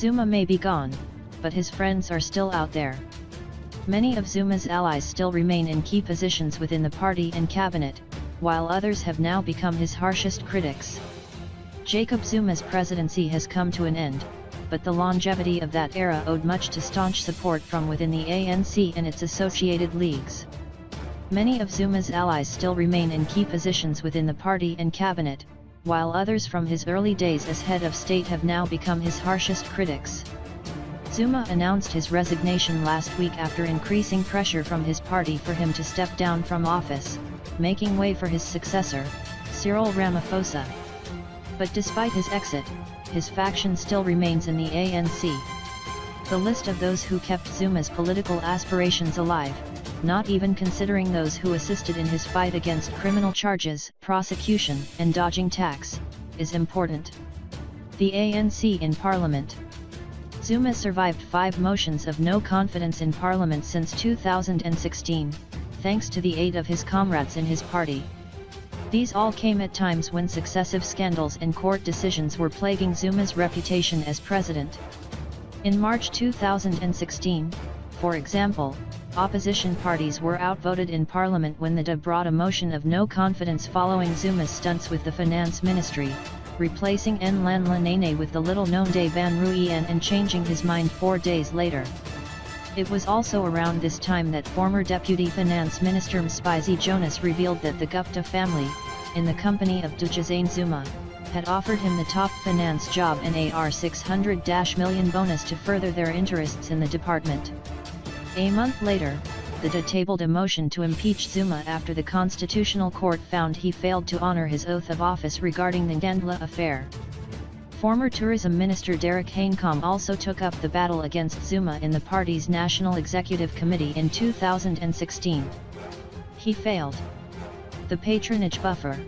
Zuma may be gone, but his friends are still out there. Many of Zuma's allies still remain in key positions within the party and cabinet, while others have now become his harshest critics. Jacob Zuma's presidency has come to an end, but the longevity of that era owed much to staunch support from within the ANC and its associated leagues. Many of Zuma's allies still remain in key positions within the party and cabinet, while others from his early days as head of state have now become his harshest critics. Zuma announced his resignation last week after increasing pressure from his party for him to step down from office, making way for his successor, Cyril Ramaphosa. But despite his exit, his faction still remains in the ANC. The list of those who kept Zuma's political aspirations alive, not even considering those who assisted in his fight against criminal charges, prosecution, and dodging tax, is important. The ANC in Parliament. Zuma survived 5 motions of no confidence in Parliament since 2016, thanks to the aid of his comrades in his party. These all came at times when successive scandals and court decisions were plaguing Zuma's reputation as president. In March 2016, for example, opposition parties were outvoted in Parliament when the DA brought a motion of no confidence following Zuma's stunts with the Finance Ministry, replacing Nlanhla with the little-known Day Van Rooyen and changing his mind 4 days later. It was also around this time that former Deputy Finance Minister Mspizi Jonas revealed that the Gupta family, in the company of Dujazane Zuma, had offered him the top finance job and a R600 million bonus to further their interests in the department. A month later, the DA tabled a motion to impeach Zuma after the Constitutional Court found he failed to honor his oath of office regarding the Ngandla affair. Former Tourism Minister Derek Haincom also took up the battle against Zuma in the party's National Executive Committee in 2016. He failed. The patronage buffer.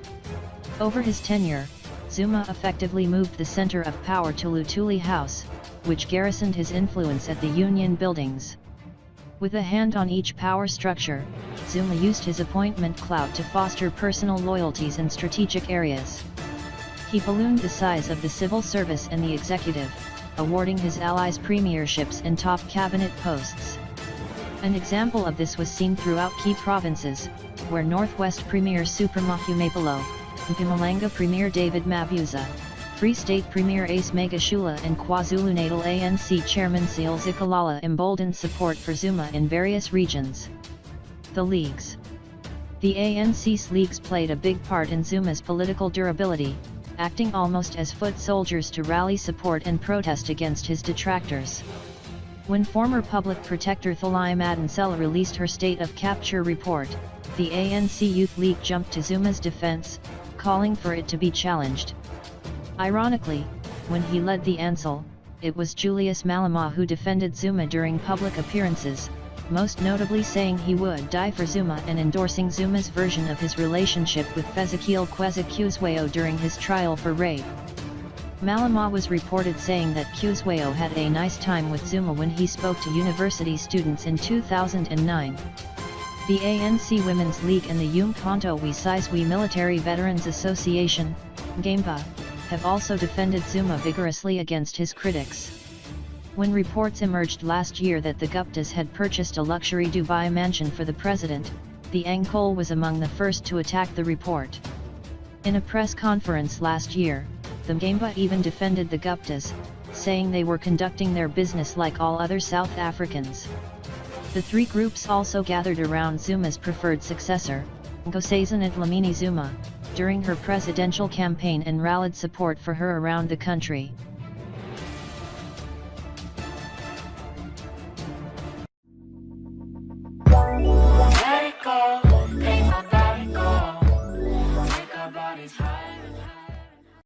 Over his tenure, Zuma effectively moved the center of power to Lutuli House, which garrisoned his influence at the Union buildings. With a hand on each power structure, Zuma used his appointment clout to foster personal loyalties in strategic areas. He ballooned the size of the civil service and the executive, awarding his allies premierships and top cabinet posts. An example of this was seen throughout key provinces, where Northwest Premier Supremahumapelo, Mpumalanga Premier David Mabuza, Free State Premier Ace Megashula and KwaZulu-Natal ANC Chairman Cyril Zikalala emboldened support for Zuma in various regions. The leagues. The ANC's leagues played a big part in Zuma's political durability, acting almost as foot soldiers to rally support and protest against his detractors. When former Public Protector Thalai Madansela released her State of Capture report, the ANC Youth League jumped to Zuma's defense, calling for it to be challenged. Ironically, when he led the ANCL, it was Julius Malema who defended Zuma during public appearances, most notably saying he would die for Zuma and endorsing Zuma's version of his relationship with Ezekiel Kweza Kuzwayo during his trial for rape. Malema was reported saying that Kuzwayo had a nice time with Zuma when he spoke to university students in 2009. The ANC Women's League and the Umkhonto we Sizwe Military Veterans Association, GAMPA, have also defended Zuma vigorously against his critics. When reports emerged last year that the Guptas had purchased a luxury Dubai mansion for the president, the Angkol was among the first to attack the report. In a press conference last year, the GAMPA even defended the Guptas, saying they were conducting their business like all other South Africans. The 3 groups also gathered around Zuma's preferred successor, Nkosazana Dlamini Zuma, during her presidential campaign and rallied support for her around the country.